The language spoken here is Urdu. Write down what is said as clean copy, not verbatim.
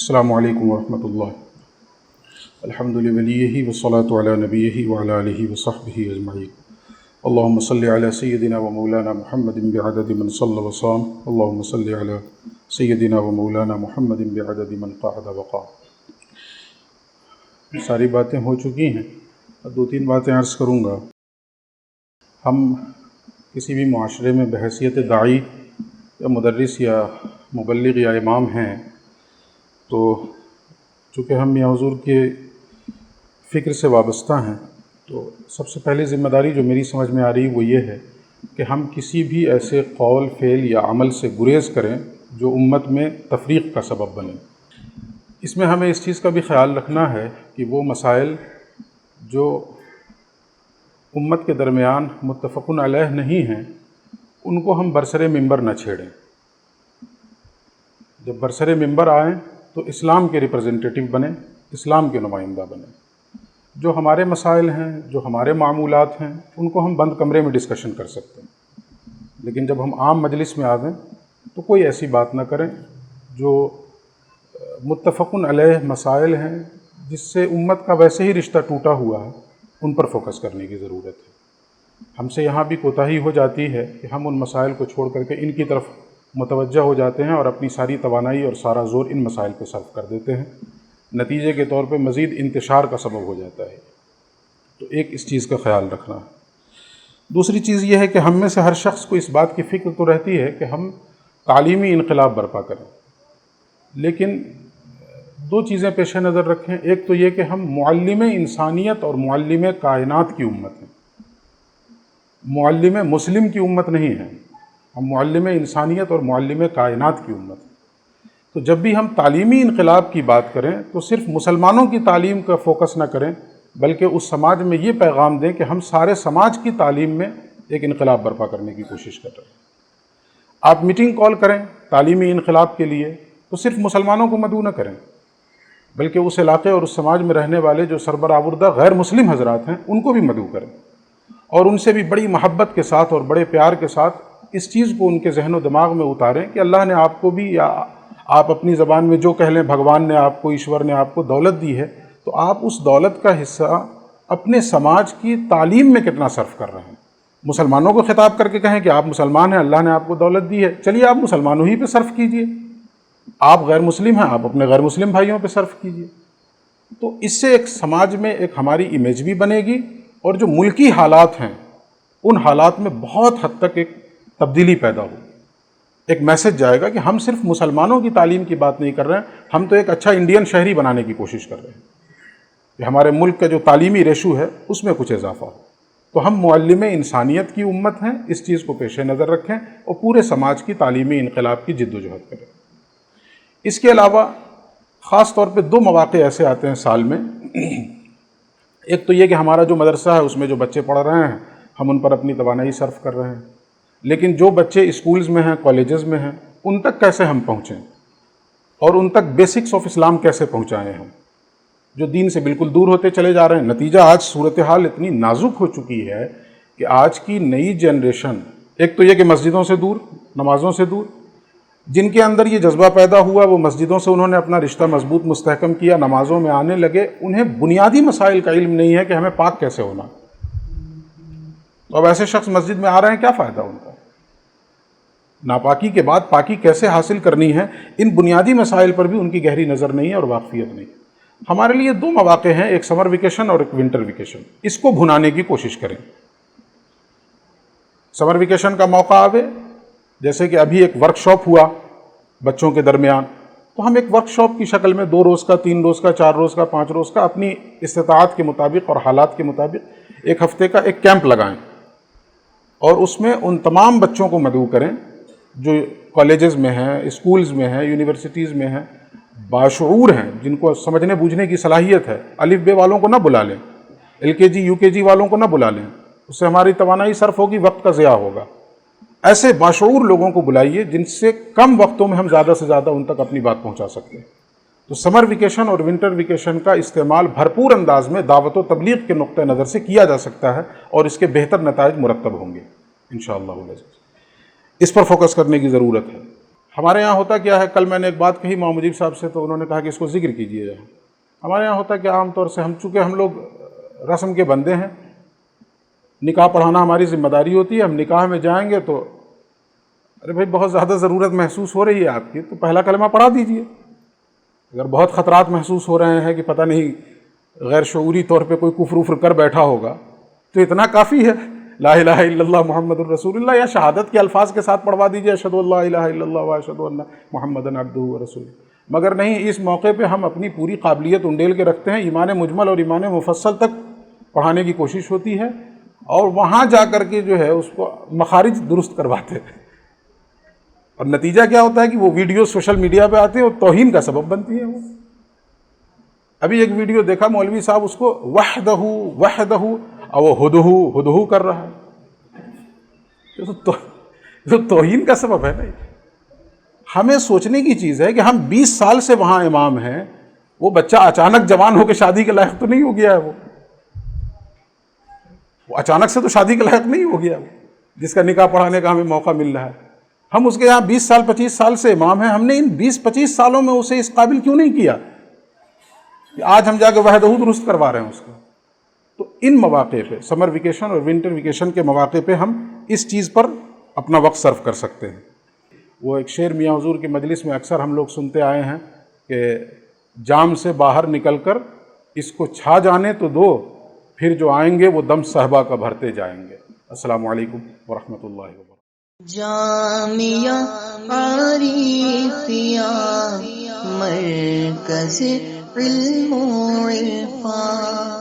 السلام علیکم ورحمۃ اللہ۔ الحمد للہ والصلاۃ علی نبیہ وعلی آلہ وصحبہ اجمعین۔ اللہم صلی علی سیدنا و مولانا محمد بعدد من صلی وصام، اللہم صلی علی سیدنا و مولانا محمد بعدد من قعد وقام۔ ساری باتیں ہو چکی ہیں، دو تین باتیں عرض کروں گا۔ ہم کسی بھی معاشرے میں بحیثیت داعی یا مدرس یا مبلغ یا امام ہیں تو چونکہ ہم میاں حضور کے فکر سے وابستہ ہیں، تو سب سے پہلے ذمہ داری جو میری سمجھ میں آ رہی وہ یہ ہے کہ ہم کسی بھی ایسے قول، فعل یا عمل سے گریز کریں جو امت میں تفریق کا سبب بنے۔ اس میں ہمیں اس چیز کا بھی خیال رکھنا ہے کہ وہ مسائل جو امت کے درمیان متفق علیہ نہیں ہیں ان کو ہم برسر ممبر نہ چھیڑیں۔ جب برسر ممبر آئیں تو اسلام کے ریپرزنٹیٹیو بنیں، اسلام کے نمائندہ بنیں۔ جو ہمارے مسائل ہیں، جو ہمارے معمولات ہیں، ان کو ہم بند کمرے میں ڈسکشن کر سکتے ہیں، لیکن جب ہم عام مجلس میں آویں تو کوئی ایسی بات نہ کریں جو متفق علیہ مسائل ہیں جس سے امت کا ویسے ہی رشتہ ٹوٹا ہوا ہے، ان پر فوکس کرنے کی ضرورت ہے۔ ہم سے یہاں بھی کوتاہی ہو جاتی ہے کہ ہم ان مسائل کو چھوڑ کر کے ان کی طرف متوجہ ہو جاتے ہیں اور اپنی ساری توانائی اور سارا زور ان مسائل پہ صرف کر دیتے ہیں، نتیجے کے طور پہ مزید انتشار کا سبب ہو جاتا ہے۔ تو ایک اس چیز کا خیال رکھنا ہے۔ دوسری چیز یہ ہے کہ ہم میں سے ہر شخص کو اس بات کی فکر تو رہتی ہے کہ ہم تعلیمی انقلاب برپا کریں، لیکن دو چیزیں پیش نظر رکھیں۔ ایک تو یہ کہ ہم معلم انسانیت اور معلم کائنات کی امت ہیں، معلم مسلم کی امت نہیں ہے، ہم معلم انسانیت اور معلم کائنات کی امت ہیں۔ تو جب بھی ہم تعلیمی انقلاب کی بات کریں تو صرف مسلمانوں کی تعلیم کا فوکس نہ کریں، بلکہ اس سماج میں یہ پیغام دیں کہ ہم سارے سماج کی تعلیم میں ایک انقلاب برپا کرنے کی کوشش کر رہے ہیں۔ آپ میٹنگ کال کریں تعلیمی انقلاب کے لیے تو صرف مسلمانوں کو مدعو نہ کریں، بلکہ اس علاقے اور اس سماج میں رہنے والے جو سربراوردہ غیر مسلم حضرات ہیں ان کو بھی مدعو کریں، اور ان سے بھی بڑی محبت کے ساتھ اور بڑے پیار کے ساتھ اس چیز کو ان کے ذہن و دماغ میں اتاریں کہ اللہ نے آپ کو بھی، یا آپ اپنی زبان میں جو کہہ لیں، بھگوان نے آپ کو، ایشور نے آپ کو دولت دی ہے، تو آپ اس دولت کا حصہ اپنے سماج کی تعلیم میں کتنا صرف کر رہے ہیں۔ مسلمانوں کو خطاب کر کے کہیں کہ آپ مسلمان ہیں، اللہ نے آپ کو دولت دی ہے، چلیے آپ مسلمانوں ہی پہ صرف کیجئے۔ آپ غیر مسلم ہیں، آپ اپنے غیر مسلم بھائیوں پہ صرف کیجئے۔ تو اس سے ایک سماج میں ایک ہماری امیج بھی بنے گی، اور جو ملکی حالات ہیں ان حالات میں بہت حد تک ایک تبدیلی پیدا ہوگی۔ ایک میسج جائے گا کہ ہم صرف مسلمانوں کی تعلیم کی بات نہیں کر رہے ہیں، ہم تو ایک اچھا انڈین شہری بنانے کی کوشش کر رہے ہیں کہ ہمارے ملک کا جو تعلیمی ریشو ہے اس میں کچھ اضافہ ہو۔ تو ہم معلم انسانیت کی امت ہیں، اس چیز کو پیش نظر رکھیں اور پورے سماج کی تعلیمی انقلاب کی جد و جہد کریں۔ اس کے علاوہ خاص طور پہ دو مواقع ایسے آتے ہیں سال میں۔ ایک تو یہ کہ ہمارا جو مدرسہ ہے اس میں جو بچے پڑھ رہے ہیں ہم ان پر اپنی توانائی صرف کر رہے ہیں، لیکن جو بچے اسکولز میں ہیں، کالجز میں ہیں، ان تک کیسے ہم پہنچیں اور ان تک بیسکس آف اسلام کیسے پہنچائیں ہم، جو دین سے بالکل دور ہوتے چلے جا رہے ہیں۔ نتیجہ آج صورتحال اتنی نازک ہو چکی ہے کہ آج کی نئی جنریشن، ایک تو یہ کہ مسجدوں سے دور، نمازوں سے دور، جن کے اندر یہ جذبہ پیدا ہوا وہ مسجدوں سے انہوں نے اپنا رشتہ مضبوط مستحکم کیا، نمازوں میں آنے لگے، انہیں بنیادی مسائل کا علم نہیں ہے کہ ہمیں پاک کیسے ہونا۔ تو اب ایسے شخص مسجد میں آ رہے ہیں، کیا فائدہ ان کا؟ ناپاکی کے بعد پاکی کیسے حاصل کرنی ہے، ان بنیادی مسائل پر بھی ان کی گہری نظر نہیں ہے اور واقفیت نہیں۔ ہمارے لیے دو مواقع ہیں، ایک سمر ویکیشن اور ایک ونٹر ویکیشن، اس کو بھنانے کی کوشش کریں۔ سمر ویکیشن کا موقع آوے، جیسے کہ ابھی ایک ورک شاپ ہوا بچوں کے درمیان، تو ہم ایک ورک شاپ کی شکل میں 2 روز کا، 3 روز کا، 4 روز کا، 5 روز کا اپنی استطاعت کے مطابق اور حالات کے مطابق ایک ہفتے کا ایک کیمپ لگائیں، اور اس میں ان تمام بچوں کو مدعو کریں جو کالجز میں ہیں، اسکولز میں ہیں، یونیورسٹیز میں ہیں، باشعور ہیں، جن کو سمجھنے بوجھنے کی صلاحیت ہے۔ الف بے والوں کو نہ بلا لیں، LKG UKG والوں کو نہ بلا لیں، اس سے ہماری توانائی صرف ہوگی، وقت کا ضیاع ہوگا۔ ایسے باشعور لوگوں کو بلائیے جن سے کم وقتوں میں ہم زیادہ سے زیادہ ان تک اپنی بات پہنچا سکتے ہیں۔ تو سمر ویکیشن اور ونٹر ویکیشن کا استعمال بھرپور انداز میں دعوت و تبلیغ کے نقطہ نظر سے کیا جا سکتا ہے، اور اس کے بہتر نتائج مرتب ہوں گے انشاءاللہ۔ اس پر فوکس کرنے کی ضرورت ہے۔ ہمارے یہاں ہوتا کیا ہے، کل میں نے ایک بات کہی ماں مجیب صاحب سے تو انہوں نے کہا کہ اس کو ذکر کیجیے جائے. ہمارے یہاں ہوتا کہ عام طور سے چونکہ ہم لوگ رسم کے بندے ہیں، نکاح پڑھانا ہماری ذمہ داری ہوتی ہے. ہم نکاح میں جائیں گے تو ارے بھائی بہت زیادہ ضرورت محسوس ہو رہی ہے آپ کی تو پہلا کلمہ پڑھا دیجیے. اگر بہت خطرات محسوس ہو رہے ہیں کہ پتہ نہیں غیر شعوری طور پہ کوئی کفر وفر کر بیٹھا ہوگا تو اتنا کافی ہے، لا الہ الا اللہ محمد الرسول اللہ، یا شہادت کے الفاظ کے ساتھ پڑھوا دیجیے اشہد ان لا الہ الا اللہ و اشہد ان محمدًا عبدہ و رسولہ. مگر نہیں، اس موقع پہ ہم اپنی پوری قابلیت انڈیل کے رکھتے ہیں. ایمان مجمل اور ایمان مفصل تک پڑھانے کی کوشش ہوتی ہے اور وہاں جا کر کے جو ہے اس کو مخارج درست کرواتے ہیں. اور نتیجہ کیا ہوتا ہے کہ وہ ویڈیو سوشل میڈیا پہ آتے ہیں اور توہین کا سبب بنتی ہے. وہ ابھی ایک ویڈیو دیکھا، مولوی صاحب اس کو وحدہ وحدہ اور وہ ہدہو ہدہو کر رہا ہے. تو توہین کا سبب ہے نا. ہمیں سوچنے کی چیز ہے کہ ہم 20 سال سے وہاں امام ہیں، وہ بچہ اچانک جوان ہو کے شادی کے لائق تو نہیں ہو گیا ہے. وہ اچانک سے تو شادی کے لائق نہیں ہو گیا جس کا نکاح پڑھانے کا ہمیں موقع مل رہا ہے. ہم اس کے یہاں 20 سال 25 سال سے امام ہیں. ہم نے ان 20-25 سالوں میں اسے اس قابل کیوں نہیں کیا کہ آج ہم جا کے وحدہ درست کروا رہے ہیں اس کو. تو ان مواقع پہ، سمر ویکیشن اور ونٹر ویکیشن کے مواقع پہ ہم اس چیز پر اپنا وقت صرف کر سکتے ہیں. وہ ایک شعر میاں حضور کی مجلس میں اکثر ہم لوگ سنتے آئے ہیں کہ جام سے باہر نکل کر اس کو چھا جانے تو دو، پھر جو آئیں گے وہ دم صحبہ کا بھرتے جائیں گے. السلام علیکم ورحمۃ اللہ وبرکاتہ. جامعہ عارفیہ مرکز علم و عرفان.